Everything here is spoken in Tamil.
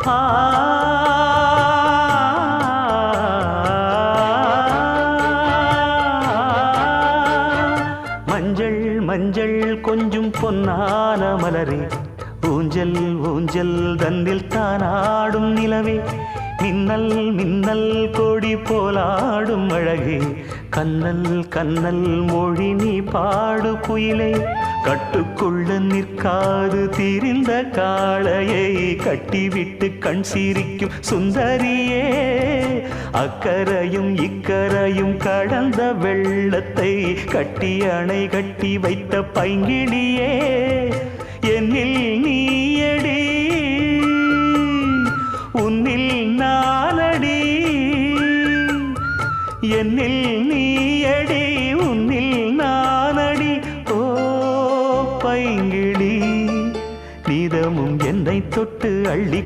ஆ மஞ்சள் மஞ்சள் கொஞ்சம் பொன்னான மலரே ஊஞ்சல் ஊஞ்சல் தன்னில் தானாடும் நிலவே மின்னல் மின்னல் கொடி போலாடும் அழகே கண்ணல் கண்ணல் மொழி நீ பாடு குயிலே கட்டுக்குள்ள நிற்காது திரிந்த காளையை கட்டிவிட்டு கண் சிரிக்கும் சுந்தரியே அக்கரையும் இக்கரையும் கடந்த வெள்ளத்தை கட்டி அணை கட்டி வைத்த பைங்கிளியே என்னில் நீயடி உன்னில் நானடி என்னில் நீயடி உன்னில் நானடி ஓ பைங்கிளி நீதமும் என்னை தொட்டு அள்ளி